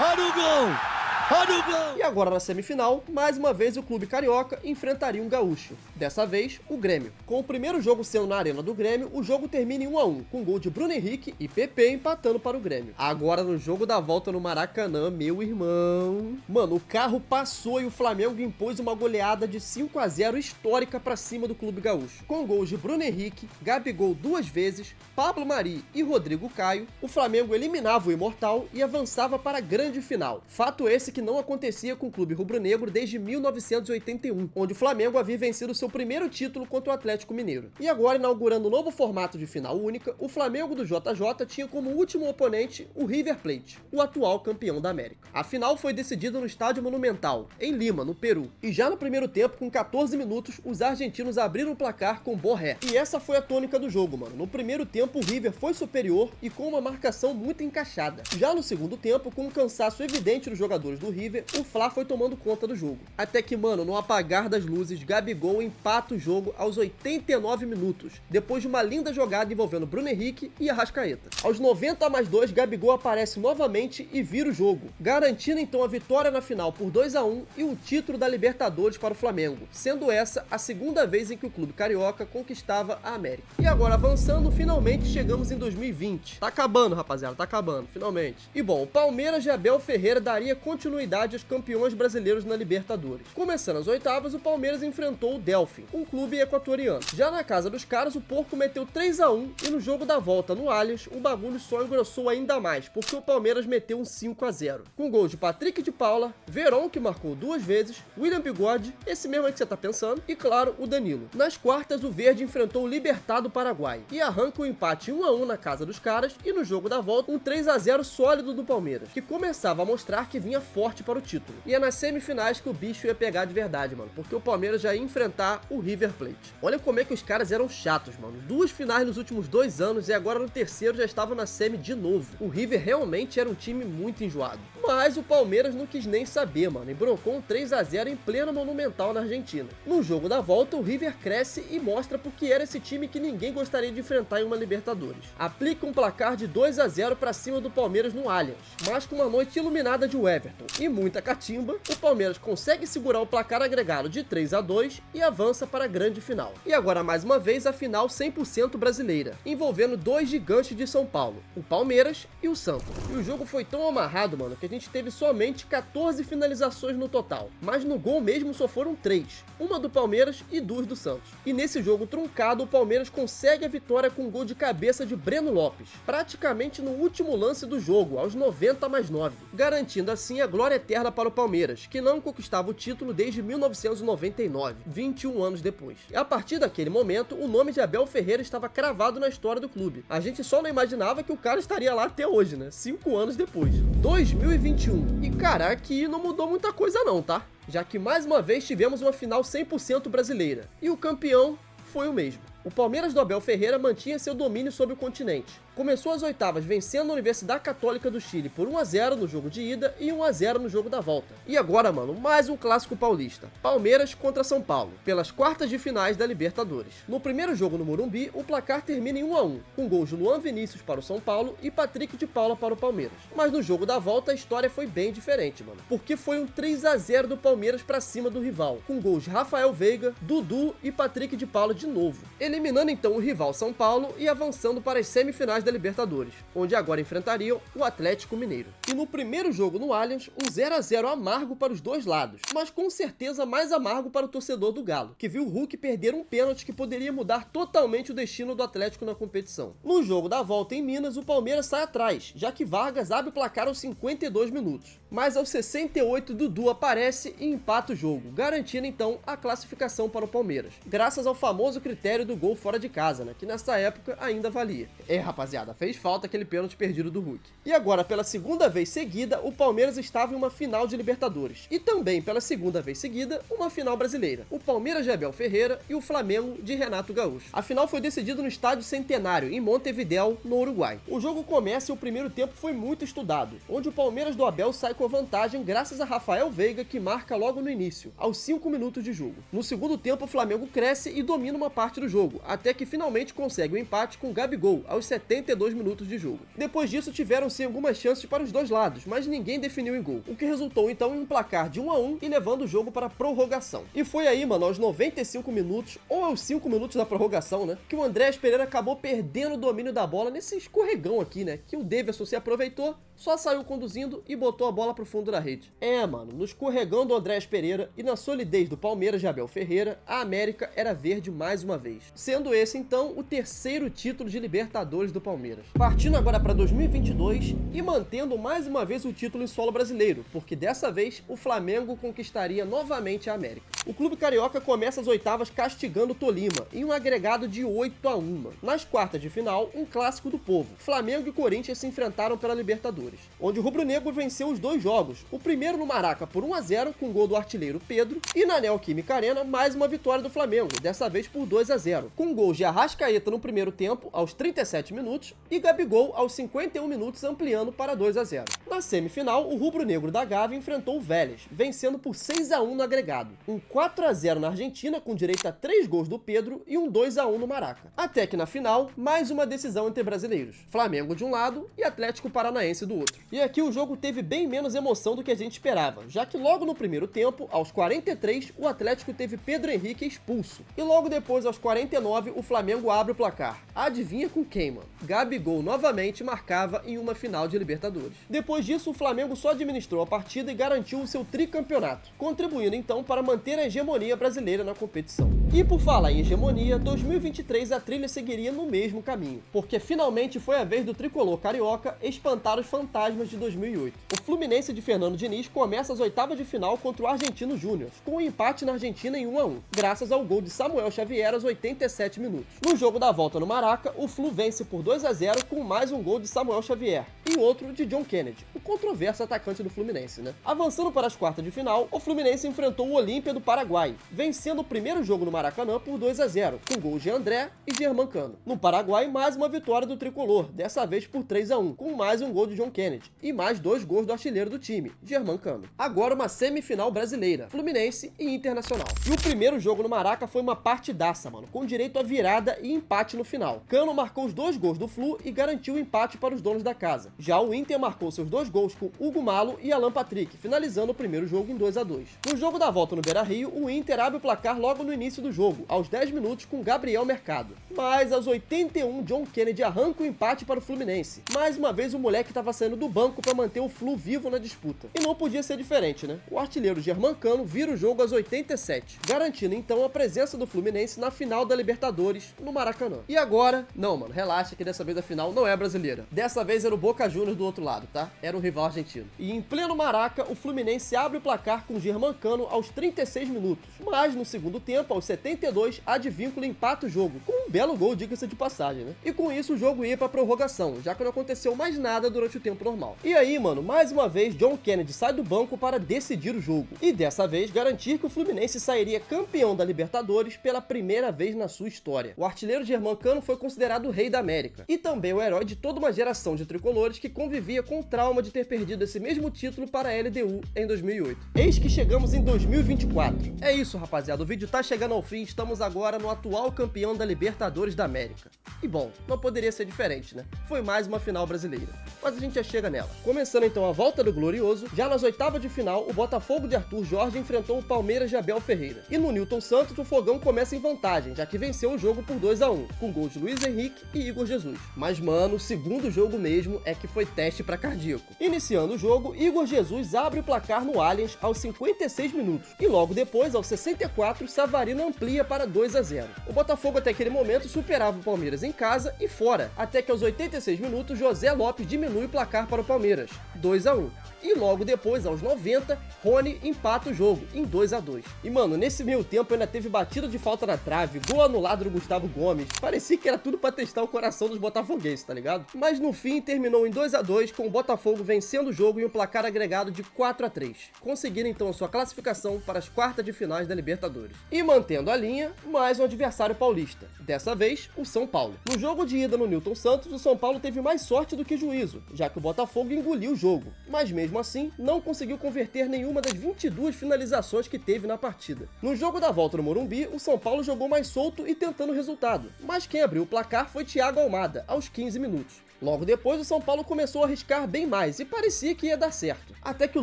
Olha o gol! Olha o gol! E agora na semifinal, mais uma vez o clube carioca enfrentaria um gaúcho. Dessa vez, o Grêmio. Com o primeiro jogo sendo na arena do Grêmio, o jogo termina em 1-1, com gol de Bruno Henrique e PP empatando para o Grêmio. Agora no jogo da volta no Maracanã, meu irmão... Mano, o carro passou e o Flamengo impôs uma goleada de 5-0 histórica para cima do clube gaúcho. Com gols de Bruno Henrique, Gabigol 2 vezes, Pablo Mari e Rodrigo Caio, o Flamengo eliminava o Imortal e avançava para a grande final. Fato esse que não acontecia com o clube rubro-negro desde 1981, onde o Flamengo havia vencido seu primeiro título contra o Atlético Mineiro. E agora, inaugurando um novo formato de final única, o Flamengo do JJ tinha como último oponente o River Plate, o atual campeão da América. A final foi decidida no Estádio Monumental, em Lima, no Peru. E já no primeiro tempo, com 14 minutos, os argentinos abriram o placar com Borré. E essa foi a tônica do jogo, mano. No primeiro tempo, o River foi superior e com uma marcação muito encaixada. Já no segundo tempo, com um cansaço evidente dos jogadores do River, o Fla foi tomando conta do jogo. Até que, mano, no apagar das luzes, Gabigol empata o jogo aos 89 minutos, depois de uma linda jogada envolvendo Bruno Henrique e Arrascaeta. Aos 90+2, Gabigol aparece novamente e vira o jogo, garantindo então a vitória na final por 2-1 e o título da Libertadores para o Flamengo, sendo essa a segunda vez em que o clube carioca conquistava a América. E agora, avançando, finalmente chegamos em 2020. Tá acabando, rapaziada, tá acabando, finalmente. E bom, o Palmeiras de Abel Ferreira daria continuidade aos campeões brasileiros na Libertadores. Começando as oitavas, o Palmeiras enfrentou o Delfim, um clube equatoriano. Já na casa dos caras, o Porco meteu 3-1 e no jogo da volta no Allianz, o bagulho só engrossou ainda mais, porque o Palmeiras meteu um 5-0. Com gols de Patrick de Paula, Verón, que marcou 2 vezes, William Bigode, esse mesmo aí que você tá pensando, e claro, o Danilo. Nas quartas, o Verde enfrentou o Libertad do Paraguai e arranca o empate 1-1 na casa dos caras e no jogo da volta um 3-0 sólido do Palmeiras, que começava a mostrar que vinha forte para o título. E é nas semifinais que o bicho ia pegar de verdade, mano, porque o Palmeiras já ia enfrentar o River Plate. Olha como é que os caras eram chatos, mano. 2 finais nos últimos 2 anos e agora no terceiro já estavam na semi de novo. O River realmente era um time muito enjoado. Mas o Palmeiras não quis nem saber, mano, e broncou um 3-0 em pleno Monumental na Argentina. No jogo da volta, o River cresce e mostra porque era esse time que ninguém gostaria de enfrentar em uma Libertadores. Aplica um placar de 2-0 para cima do Palmeiras no Allianz, mas com uma noite iluminada de Everton e muita catimba, o Palmeiras consegue segurar o placar agregado de 3-2 e avança para a grande final. E agora, mais uma vez, a final 100% brasileira, envolvendo 2 gigantes de São Paulo, o Palmeiras e o Santos. E o jogo foi tão amarrado, mano, que a gente teve somente 14 finalizações no total, mas no gol mesmo só foram 3, uma do Palmeiras e 2 do Santos. E nesse jogo truncado, o Palmeiras consegue a vitória com um gol de cabeça de Breno Lopes, praticamente no último lance do jogo, aos 90+9, garantindo assim a glória eterna para o Palmeiras, que não conquistava o título desde 1999, 21 anos depois. E a partir daquele momento, o nome de Abel Ferreira estava cravado na história do clube. A gente só não imaginava que o cara estaria lá até hoje, né? 5 anos depois. 2021. E caraca, que não mudou muita coisa não, tá? Já que mais uma vez tivemos uma final 100% brasileira. E o campeão foi o mesmo. O Palmeiras do Abel Ferreira mantinha seu domínio sobre o continente. Começou as oitavas vencendo a Universidade Católica do Chile por 1-0 no jogo de ida e 1-0 no jogo da volta. E agora, mano, mais um clássico paulista. Palmeiras contra São Paulo, pelas quartas de finais da Libertadores. No primeiro jogo no Morumbi, o placar termina em 1-1, com gols de Luan Vinícius para o São Paulo e Patrick de Paula para o Palmeiras. Mas no jogo da volta a história foi bem diferente, mano, porque foi um 3-0 do Palmeiras para cima do rival, com gols de Rafael Veiga, Dudu e Patrick de Paula de novo, eliminando então o rival São Paulo e avançando para as semifinais da Libertadores, onde agora enfrentariam o Atlético Mineiro. E no primeiro jogo no Allianz, um 0-0 amargo para os dois lados, mas com certeza mais amargo para o torcedor do Galo, que viu o Hulk perder um pênalti que poderia mudar totalmente o destino do Atlético na competição. No jogo da volta em Minas, o Palmeiras sai atrás, já que Vargas abre o placar aos 52 minutos. Mas aos 68, Dudu aparece e empata o jogo, garantindo então a classificação para o Palmeiras, graças ao famoso critério do gol fora de casa, né, que nessa época ainda valia. Rapaziada, fez falta aquele pênalti perdido do Hulk. E agora, pela segunda vez seguida, o Palmeiras estava em uma final de Libertadores. E também, pela segunda vez seguida, uma final brasileira. O Palmeiras de Abel Ferreira e o Flamengo de Renato Gaúcho. A final foi decidida no Estádio Centenário, em Montevidéu, no Uruguai. O jogo começa e o primeiro tempo foi muito estudado, onde o Palmeiras do Abel sai com a vantagem graças a Rafael Veiga, que marca logo no início, aos 5 minutos de jogo. No segundo tempo, o Flamengo cresce e domina uma parte do jogo, até que finalmente consegue o empate com Gabigol, aos 72 minutos de jogo. Depois disso, tiveram-se algumas chances para os dois lados, mas ninguém definiu em gol, o que resultou então em um placar de 1-1 e levando o jogo para a prorrogação. E foi aí, mano, aos 95 minutos, ou aos 5 minutos da prorrogação, né, que o Andrés Pereira acabou perdendo o domínio da bola nesse escorregão aqui, né, que o Davidson se aproveitou, só saiu conduzindo e botou a bola pro fundo da rede. Mano, no escorregão do Andrés Pereira e na solidez do Palmeiras de Abel Ferreira, a América era verde mais uma vez, sendo esse então o terceiro título de Libertadores do Palmeiras. Partindo agora para 2022 e mantendo mais uma vez o título em solo brasileiro, porque dessa vez o Flamengo conquistaria novamente a América. O clube carioca começa as oitavas castigando o Tolima, em um agregado de 8-1. Nas quartas de final, um clássico do povo. Flamengo e Corinthians se enfrentaram pela Libertadores, onde o rubro-negro venceu os dois jogos, o primeiro no Maraca por 1-0 com gol do artilheiro Pedro, e na Neoquímica Arena mais uma vitória do Flamengo, dessa vez por 2-0, com gols de Arrascaeta no primeiro tempo, aos 37 minutos, minutos e Gabigol aos 51 minutos ampliando para 2-0. Na semifinal, o rubro-negro da Gávea enfrentou o Vélez, vencendo por 6-1 no agregado. Um 4-0 na Argentina com direito a 3 gols do Pedro e um 2-1 no Maraca. Até que na final, mais uma decisão entre brasileiros. Flamengo de um lado e Atlético Paranaense do outro. E aqui o jogo teve bem menos emoção do que a gente esperava, já que logo no primeiro tempo, aos 43, o Atlético teve Pedro Henrique expulso. E logo depois, aos 49, o Flamengo abre o placar. Adivinha com quem, mano? Gabigol novamente marcava em uma final de Libertadores. Depois disso, o Flamengo só administrou a partida e garantiu o seu tricampeonato, contribuindo então para manter a hegemonia brasileira na competição. E por falar em hegemonia, 2023 a trilha seguiria no mesmo caminho, porque finalmente foi a vez do tricolor carioca espantar os fantasmas de 2008. O Fluminense de Fernando Diniz começa as oitavas de final contra o Argentino Júnior, com um empate na Argentina em 1-1, graças ao gol de Samuel Xavier aos 87 minutos. No jogo da volta no Maraca, o Flu vence por 2-0 com mais um gol de Samuel Xavier e outro de John Kennedy, o controverso atacante do Fluminense, né? Avançando para as quartas de final, o Fluminense enfrentou o Olímpia do Paraguai, vencendo o primeiro jogo no Maracanã por 2-0, com gols de André e Germancano. No Paraguai, mais uma vitória do tricolor, dessa vez por 3-1, com mais um gol de John Kennedy e mais 2 gols do artilheiro do time, Germancano. Agora uma semifinal brasileira, Fluminense e Internacional. E o primeiro jogo no Maraca foi uma partidaça, mano, com direito a virada e empate no final. Cano marcou os 2 gols do Flu e garantiu o empate para os donos da casa. Já o Inter marcou seus 2 gols com Hugo Malo e Alan Patrick, finalizando o primeiro jogo em 2-2. No jogo da volta no Beira-Rio, o Inter abre o placar logo no início do jogo, aos 10 minutos com Gabriel Mercado. Mas aos 81, John Kennedy arranca o empate para o Fluminense. Mais uma vez o moleque estava saindo do banco para manter o Flu vivo na disputa. E não podia ser diferente, né? O artilheiro Germancano vira o jogo aos 87, garantindo então a presença do Fluminense na final da Libertadores no Maracanã. E agora, não, mano, relaxa que dessa vez a final não é brasileira. Dessa vez era o Boca Juniors do outro lado, tá? Era o rival argentino. E em pleno Maraca, o Fluminense abre o placar com Germancano aos 36 minutos. Mas no segundo tempo, aos 72, a Advíncula empata o jogo, com um belo gol, diga-se de passagem, né? E com isso o jogo ia pra prorrogação, já que não aconteceu mais nada durante o tempo normal. E aí, mano, mais uma vez, John Kennedy sai do banco para decidir o jogo. E dessa vez, garantir que o Fluminense sairia campeão da Libertadores pela primeira vez na sua história. O artilheiro Germancano foi considerado o rei da América. E também o herói de toda uma geração de tricolores que convivia com o trauma de ter perdido esse mesmo título para a LDU em 2008. Eis que chegamos em 2024. É isso, rapaziada. O vídeo tá chegando ao fim. Estamos agora no atual campeão da Libertadores da América. E bom, não poderia ser diferente, né? Foi mais uma final brasileira. Mas a gente já chega nela. Começando então a volta do Glorioso, já nas oitavas de final, o Botafogo de Arthur Jorge enfrentou o Palmeiras de Abel Ferreira. E no Newton Santos, o Fogão começa em vantagem, já que venceu o jogo por 2-1, com gols de Luiz Henrique e Igor Jesus. Mas, mano, o segundo jogo mesmo é que foi teste pra cardíaco. Iniciando o jogo, Igor Jesus abre o placar no Allianz aos 56 minutos. E logo depois, aos 64, Savarino amplia para 2-0. O Botafogo até aquele momento superava o Palmeiras em casa e fora, até que aos 86 minutos, José Lopes diminui o placar para o Palmeiras, 2-1. E logo depois, aos 90, Rony empata o jogo, em 2-2. E mano, nesse meio tempo ainda teve batida de falta na trave, gol anulado do Gustavo Gomes. Parecia que era tudo pra testar o coração dos botafoguenses, tá ligado? Mas no fim terminou em 2-2, com o Botafogo vencendo o jogo em um placar agregado de 4-3. Conseguiram então a sua classificação para as quartas de finais da Libertadores. E mantendo a linha, mais um adversário paulista. Dessa vez, o São Paulo. No jogo de ida no Newton Santos, o São Paulo teve mais sorte do que juízo, já que o Botafogo engoliu o jogo. Mas mesmo assim, não conseguiu converter nenhuma das 22 finalizações que teve na partida. No jogo da volta no Morumbi, o São Paulo jogou mais solto e tentando o resultado, mas quem abriu o placar foi Thiago Almada, aos 15 minutos. Logo depois, o São Paulo começou a arriscar bem mais e parecia que ia dar certo. Até que o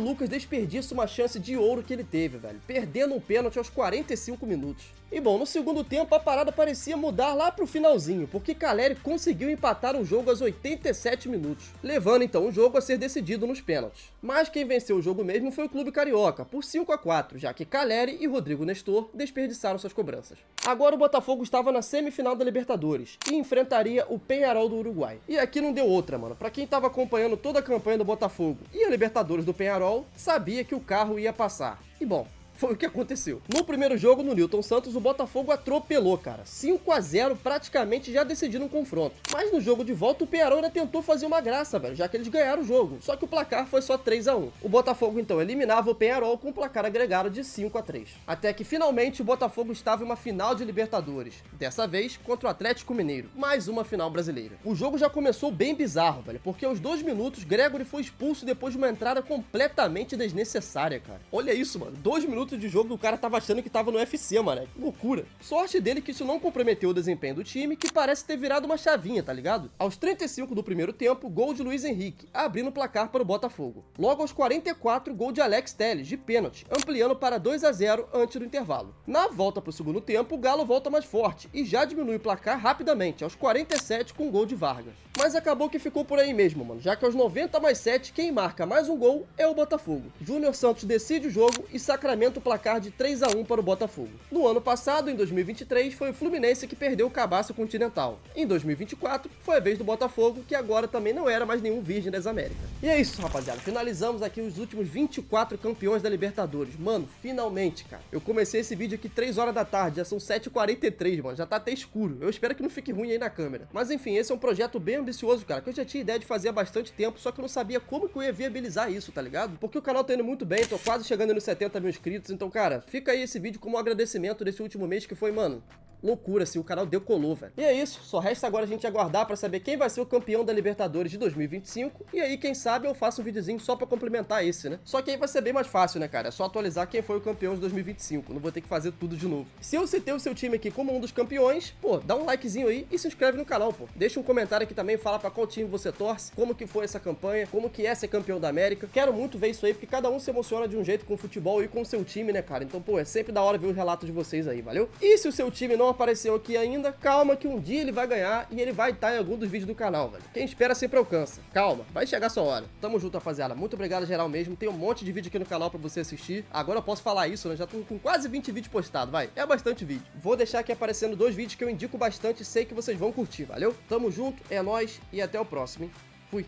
Lucas desperdiça uma chance de ouro que ele teve, velho, perdendo um pênalti aos 45 minutos. E bom, no segundo tempo a parada parecia mudar lá pro finalzinho, porque Caleri conseguiu empatar o jogo aos 87 minutos, levando então o jogo a ser decidido nos pênaltis. Mas quem venceu o jogo mesmo foi o Clube Carioca, por 5-4, já que Caleri e Rodrigo Nestor desperdiçaram suas cobranças. Agora o Botafogo estava na semifinal da Libertadores e enfrentaria o Peñarol do Uruguai. E aqui não deu outra, mano. Pra quem tava acompanhando toda a campanha do Botafogo e a Libertadores do Peñarol, sabia que o carro ia passar. E bom, Foi o que aconteceu. No primeiro jogo, no Newton Santos, o Botafogo atropelou, cara. 5-0, praticamente já decidindo um confronto. Mas no jogo de volta, o Penharol ainda tentou fazer uma graça, velho, já que eles ganharam o jogo. Só que o placar foi só 3-1. O Botafogo, então, eliminava o Penharol com um placar agregado de 5-3. Até que, finalmente, o Botafogo estava em uma final de Libertadores. Dessa vez, contra o Atlético Mineiro. Mais uma final brasileira. O jogo já começou bem bizarro, velho, porque aos 2 minutos, Gregory foi expulso depois de uma entrada completamente desnecessária, cara. Olha isso, mano. 2 minutos de jogo e o cara tava achando que tava no UFC, mano. Que loucura. Sorte dele que isso não comprometeu o desempenho do time, que parece ter virado uma chavinha, tá ligado? Aos 35 do primeiro tempo, gol de Luiz Henrique, abrindo o placar para o Botafogo. Logo aos 44, gol de Alex Telles, de pênalti, ampliando para 2-0 antes do intervalo. Na volta pro segundo tempo, o Galo volta mais forte e já diminui o placar rapidamente, aos 47 com gol de Vargas. Mas acabou que ficou por aí mesmo, mano, já que aos 90+7, quem marca mais um gol é o Botafogo. Júnior Santos decide o jogo e sacramenta o placar de 3-1 para o Botafogo. No ano passado, em 2023, foi o Fluminense que perdeu o cabaço continental. Em 2024, foi a vez do Botafogo, que agora também não era mais nenhum virgem das Américas. E é isso, rapaziada. Finalizamos aqui os últimos 24 campeões da Libertadores. Mano, finalmente, cara. Eu comecei esse vídeo aqui 3 horas da tarde, já são 7h43, mano. Já tá até escuro. Eu espero que não fique ruim aí na câmera. Mas enfim, esse é um projeto bem ambicioso, cara, que eu já tinha ideia de fazer há bastante tempo, só que eu não sabia como que eu ia viabilizar isso, tá ligado? Porque o canal tá indo muito bem, tô quase chegando nos 70 mil inscritos, então, cara, fica aí esse vídeo como um agradecimento desse último mês que foi, mano, loucura, assim, o canal decolou, velho. E é isso, só resta agora a gente aguardar pra saber quem vai ser o campeão da Libertadores de 2025, e aí, quem sabe, eu faço um videozinho só pra complementar esse, né? Só que aí vai ser bem mais fácil, né, cara? É só atualizar quem foi o campeão de 2025, não vou ter que fazer tudo de novo. Se eu citei o seu time aqui como um dos campeões, pô, dá um likezinho aí e se inscreve no canal, pô. Deixa um comentário aqui também, fala pra qual time você torce, como que foi essa campanha, como que é ser campeão da América. Quero muito ver isso aí, porque cada um se emociona de um jeito com o futebol e com o seu time, né, cara? Então, pô, é sempre da hora ver os relatos de vocês aí, valeu? E se o seu time não apareceu aqui ainda, calma que um dia ele vai ganhar e ele vai estar em algum dos vídeos do canal, velho. Quem espera sempre alcança. Calma, vai chegar a sua hora. Tamo junto, rapaziada. Muito obrigado, geral mesmo. Tem um monte de vídeo aqui no canal pra você assistir. Agora eu posso falar isso, né? Já tô com quase 20 vídeos postados, vai. É bastante vídeo. Vou deixar aqui aparecendo 2 vídeos que eu indico bastante e sei que vocês vão curtir, valeu? Tamo junto, é nóis e até o próximo, hein? Fui.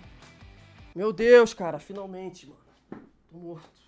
Meu Deus, cara, finalmente, mano. Tô morto.